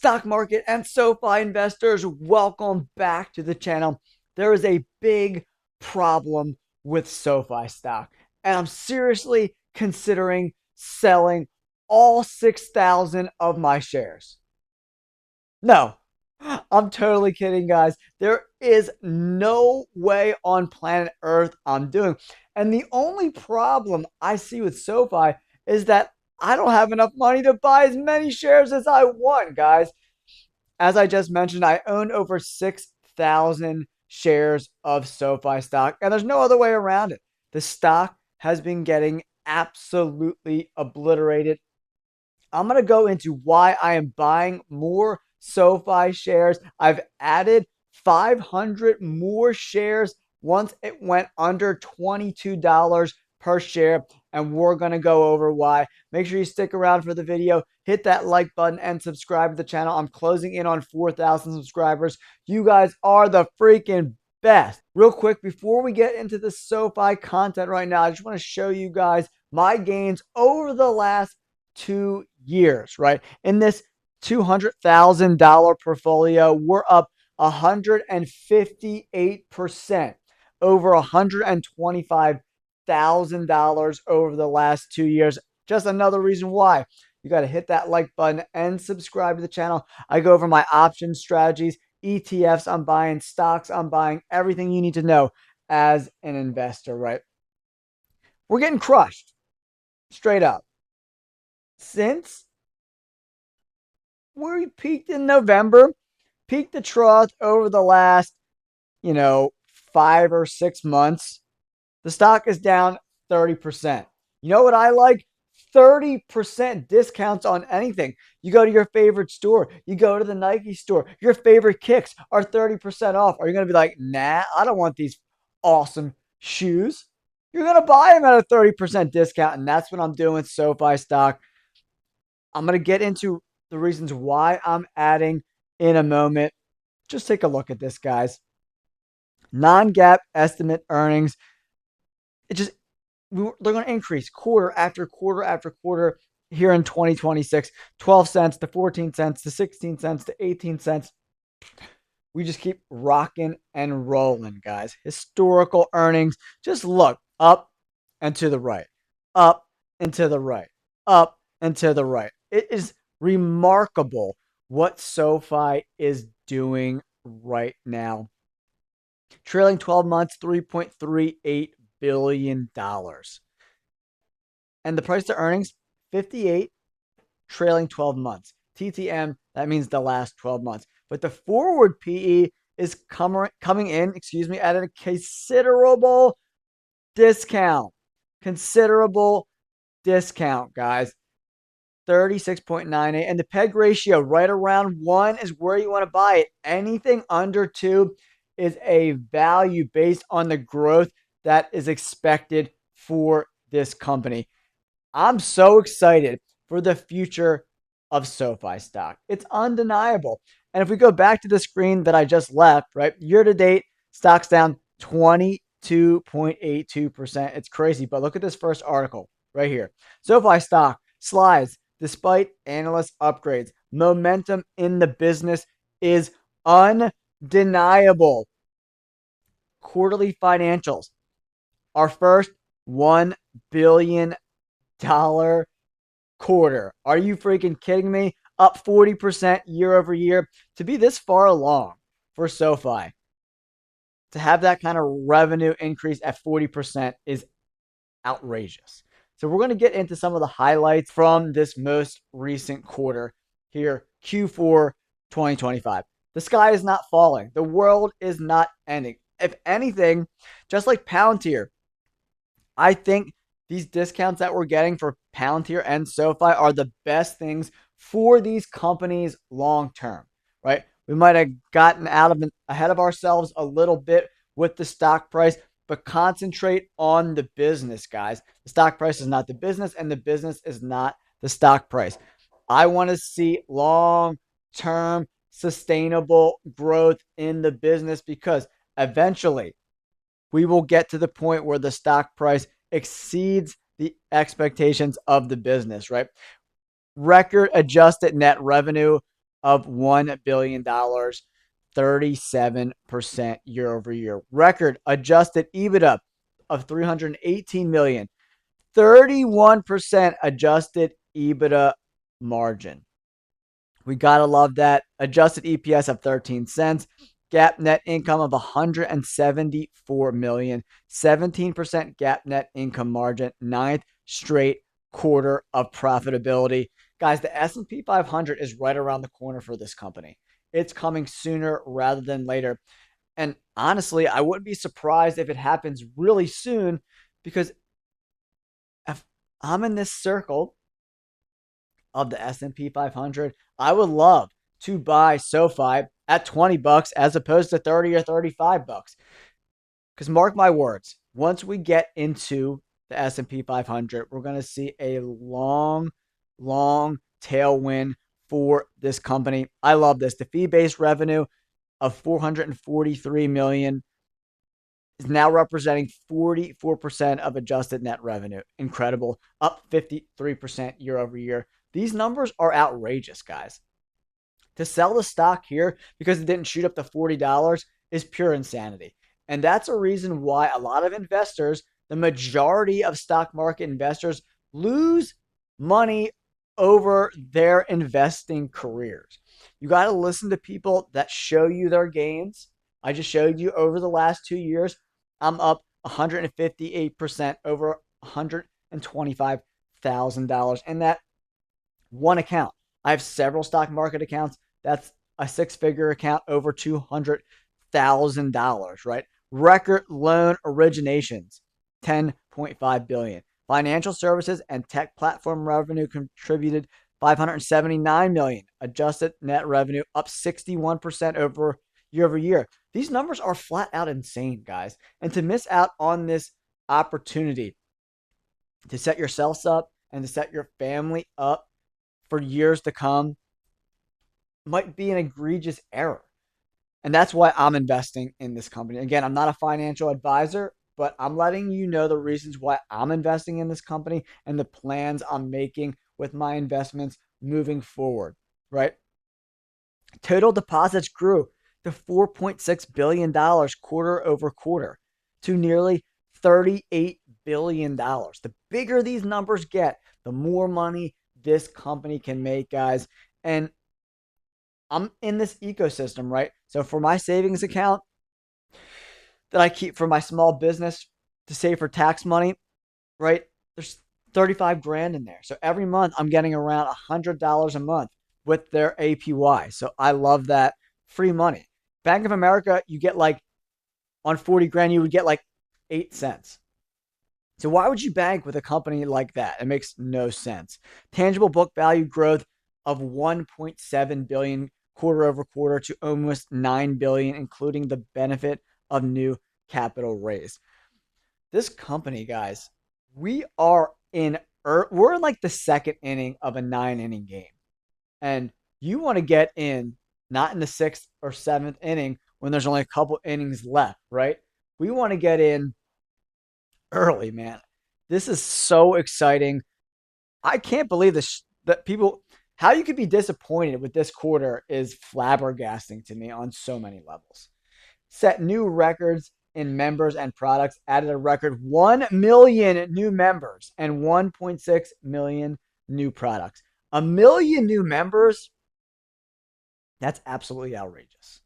Stock market and SoFi investors, welcome back to the channel. There is a big problem with SoFi stock, and I'm seriously considering selling all 6,000 of my shares. No, I'm totally kidding, guys. There is no way on planet Earth I'm doing. And the only problem I see with SoFi is that I don't have enough money to buy as many shares as I want, guys. As I just mentioned, I own over 6,000 shares of SoFi stock, and there's no other way around it. The stock has been getting absolutely obliterated. I'm going to go into why I am buying more SoFi shares. I've added 500 more shares once it went under $22 per share, and we're going to go over why. Make sure you stick around for the video. Hit that like button and subscribe to the channel. I'm closing in on 4,000 subscribers. You guys are the freaking best. Real quick, before we get into the SoFi content right now, I just want to show you guys my gains over the last 2 years, right? In this $200,000 portfolio, we're up 158% over $125,000 over the last 2 years. Just another reason why you got to hit that like button and subscribe to the channel. I go over my option strategies, ETFs I'm buying, stocks I'm buying, everything you need to know as an investor, right? We're getting crushed straight up. Since we peaked in November, peaked the trough over the last, 5 or 6 months, the stock is down 30%. You know what I like? 30% discounts on anything. You go to your favorite store, you go to the Nike store, your favorite kicks are 30% off. Are you going to be like, nah, I don't want these awesome shoes? You're going to buy them at a 30% discount, and that's what I'm doing with SoFi stock. I'm going to get into the reasons why I'm adding in a moment. Just take a look at this, guys. Non-GAAP estimate earnings. They're going to increase quarter after quarter after quarter here in 2026. 12 cents to 14 cents to 16 cents to 18 cents. We just keep rocking and rolling, guys. Historical earnings. Just look up and to the right, up and to the right, up and to the right. It is remarkable what SoFi is doing right now. Trailing 12 months, $3.38 billion. And the price to earnings, 58, trailing 12 months. TTM, that means the last 12 months. But the forward PE is coming in, at a considerable discount. Considerable discount, guys. 36.98. And the PEG ratio right around 1 is where you want to buy it. Anything under 2 is a value based on the growth that is expected for this company. I'm so excited for the future of SoFi stock. It's undeniable. And if we go back to the screen that I just left, right, year to date, stock's down 22.82%. It's crazy. But look at this first article right here. SoFi stock slides despite analyst upgrades. Momentum in the business is undeniable. Quarterly financials. Our first $1 billion quarter. Are you freaking kidding me? Up 40% year over year. To be this far along for SoFi, to have that kind of revenue increase at 40% is outrageous. So we're going to get into some of the highlights from this most recent quarter here, Q4 2025. The sky is not falling. The world is not ending. If anything, just like Palantir, I think these discounts that we're getting for Palantir and SoFi are the best things for these companies long term, right? We might have gotten ahead of ourselves a little bit with the stock price, but concentrate on the business, guys. The stock price is not the business, and the business is not the stock price. I want to see long-term sustainable growth in the business because eventually we will get to the point where the stock price exceeds the expectations of the business, right? Record adjusted net revenue of $1 billion, 37% year over year. Record adjusted EBITDA of $318 million, 31% adjusted EBITDA margin. We gotta love that. Adjusted EPS of 13 cents. GAAP net income of 174 million. 17% GAAP net income margin. Ninth straight quarter of profitability. Guys, the S&P 500 is right around the corner for this company. It's coming sooner rather than later. And honestly, I wouldn't be surprised if it happens really soon, because if I'm in this circle of the S&P 500, I would love to buy SoFi at $20 as opposed to 30 or $35. Because mark my words, once we get into the S&P 500, we're going to see a long, long tailwind for this company. I love this. The fee-based revenue of 443 million is now representing 44% of adjusted net revenue. Incredible. Up 53% year over year. These numbers are outrageous, guys. To sell the stock here because it didn't shoot up to $40 is pure insanity. And that's a reason why a lot of investors, the majority of stock market investors, lose money over their investing careers. You got to listen to people that show you their gains. I just showed you over the last 2 years, I'm up 158% over $125,000. And that one account. I have several stock market accounts. That's a six-figure account over $200,000, right? Record loan originations, 10.5 billion. Financial services and tech platform revenue contributed 579 million. Adjusted net revenue up 61% over year. These numbers are flat out insane, guys. And to miss out on this opportunity to set yourselves up and to set your family up for years to come might be an egregious error. And that's why I'm investing in this company. Again, I'm not a financial advisor, but I'm letting you know the reasons why I'm investing in this company and the plans I'm making with my investments moving forward, right? Total deposits grew to $4.6 billion quarter over quarter to nearly $38 billion. The bigger these numbers get, the more money this company can make, guys. And I'm in this ecosystem, right? So for my savings account that I keep for my small business to save for tax money, right? There's 35 grand in there. So every month I'm getting around $100 a month with their APY. So I love that free money. Bank of America, you get like on 40 grand, you would get like 8 cents. So why would you bank with a company like that? It makes no sense. Tangible book value growth of 1.7 billion quarter over quarter to almost 9 billion, including the benefit of new capital raised. This company, guys, we're in like the second inning of a 9-inning game. And you want to get in not in the 6th or 7th inning when there's only a couple innings left, right? We want to get in early, man. This is so exciting. I can't believe this that people how you could be disappointed with this quarter is flabbergasting to me on so many levels. Set new records in members and products, added a record 1 million new members and 1.6 million new products. A million new members? That's absolutely outrageous.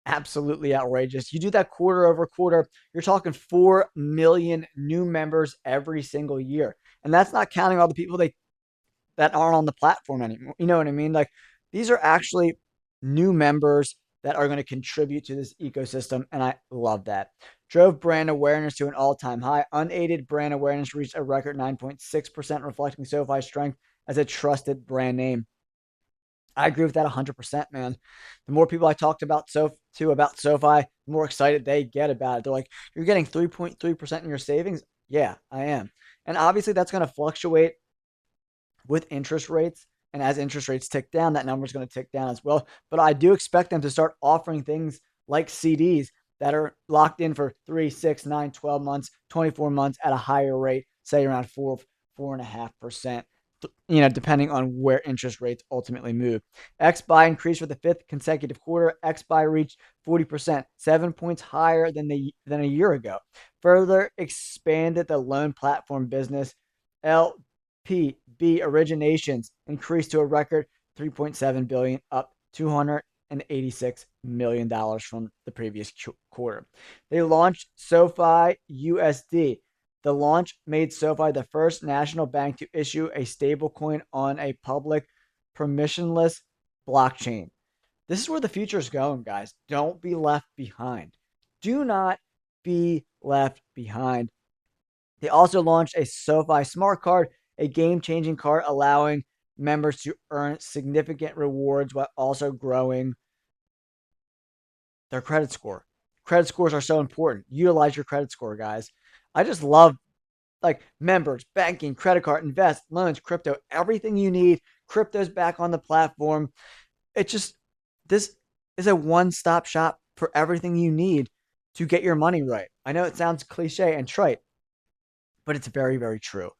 Absolutely outrageous. You do that quarter over quarter, you're talking 4 million new members every single year. And that's not counting all the people that aren't on the platform anymore. You know what I mean? Like, these are actually new members that are going to contribute to this ecosystem. And I love that. Drove brand awareness to an all-time high. Unaided brand awareness reached a record 9.6%, reflecting SoFi's strength as a trusted brand name. I agree with that 100%, man. The more people I talked about SoFi, the more excited they get about it. They're like, you're getting 3.3% in your savings? Yeah, I am. And obviously that's going to fluctuate with interest rates. And as interest rates tick down, that number is going to tick down as well. But I do expect them to start offering things like CDs that are locked in for 3, 6, 9, 12 months, 24 months at a higher rate, say around 4.5%. depending on where interest rates ultimately move. XBuy increased for the fifth consecutive quarter. XBuy reached 40%, 7 points higher than a year ago. Further expanded the loan platform business. LPB originations increased to a record 3.7 billion, up $286 million from the previous quarter. They launched SoFi USD. The launch made SoFi the first national bank to issue a stablecoin on a public, permissionless blockchain. This is where the future is going, guys. Don't be left behind. Do not be left behind. They also launched a SoFi Smart Card, a game changing card allowing members to earn significant rewards while also growing their credit score. Credit scores are so important. Utilize your credit score, guys. I just love like members, banking, credit card, invest, loans, crypto, everything you need. Crypto's back on the platform. It just, this is a one-stop shop for everything you need to get your money right. I know it sounds cliche and trite, but it's very, very true.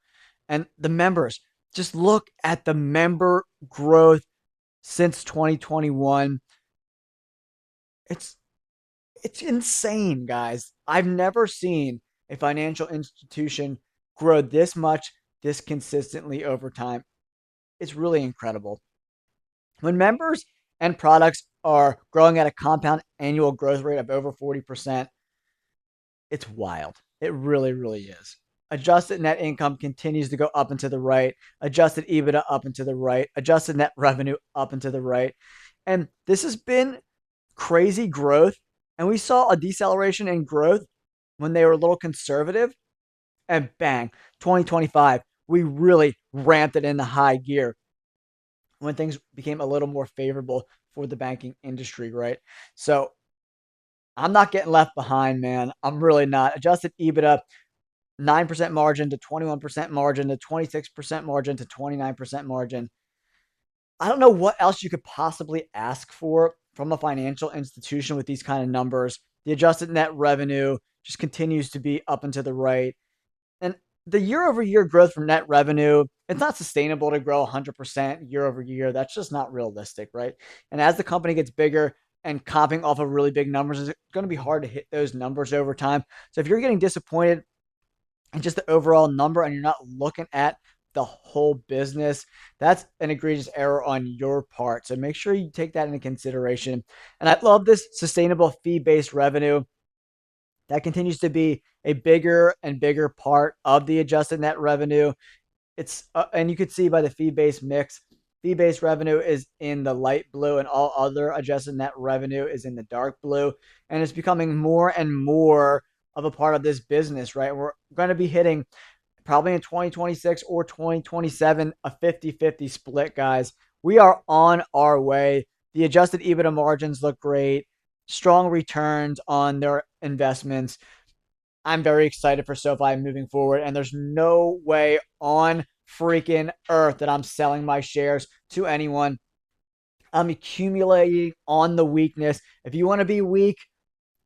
And the members, just look at the member growth since 2021. It's it's insane, guys. I've never seen a financial institution grow this much, this consistently over time. It's really incredible. When members and products are growing at a compound annual growth rate of over 40%, it's wild. It really, really is. Adjusted net income continues to go up and to the right. Adjusted EBITDA up and to the right. Adjusted net revenue up and to the right. And this has been crazy growth. And we saw a deceleration in growth when they were a little conservative. And bang, 2025, we really ramped it into high gear when things became a little more favorable for the banking industry, right? So I'm not getting left behind, man. I'm really not. Adjusted EBITDA, 9% margin to 21% margin to 26% margin to 29% margin. I don't know what else you could possibly ask for from a financial institution with these kind of numbers. The adjusted net revenue just continues to be up and to the right. And the year over year growth from net revenue, it's not sustainable to grow 100% year over year. That's just not realistic, right? And as the company gets bigger and comping off of really big numbers, it's going to be hard to hit those numbers over time. So if you're getting disappointed in just the overall number and you're not looking at the whole business, that's an egregious error on your part. So make sure you take that into consideration. And I love this sustainable fee-based revenue. That continues to be a bigger and bigger part of the adjusted net revenue. It's and you could see by the fee-based mix, fee-based revenue is in the light blue and all other adjusted net revenue is in the dark blue. And it's becoming more and more of a part of this business, right? We're going to be hitting probably in 2026 or 2027 a 50-50 split, guys. We are on our way. The adjusted EBITDA margins look great. Strong returns on their investments. I'm very excited for SoFi moving forward, and there's no way on freaking earth that I'm selling my shares to anyone. I'm accumulating on the weakness. If you want to be weak,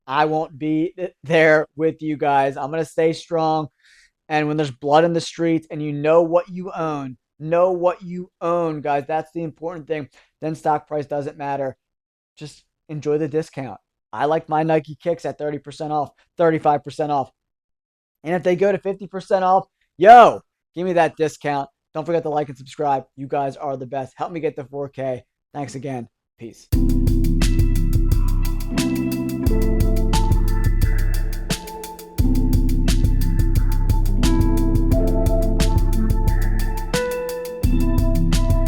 I won't be there with you guys. I'm going to stay strong. And when there's blood in the streets and you know what you own, guys, that's the important thing. Then stock price doesn't matter. Just enjoy the discount. I like my Nike kicks at 30% off, 35% off. And if they go to 50% off, yo, give me that discount. Don't forget to like and subscribe. You guys are the best. Help me get to 4K. Thanks again. Peace.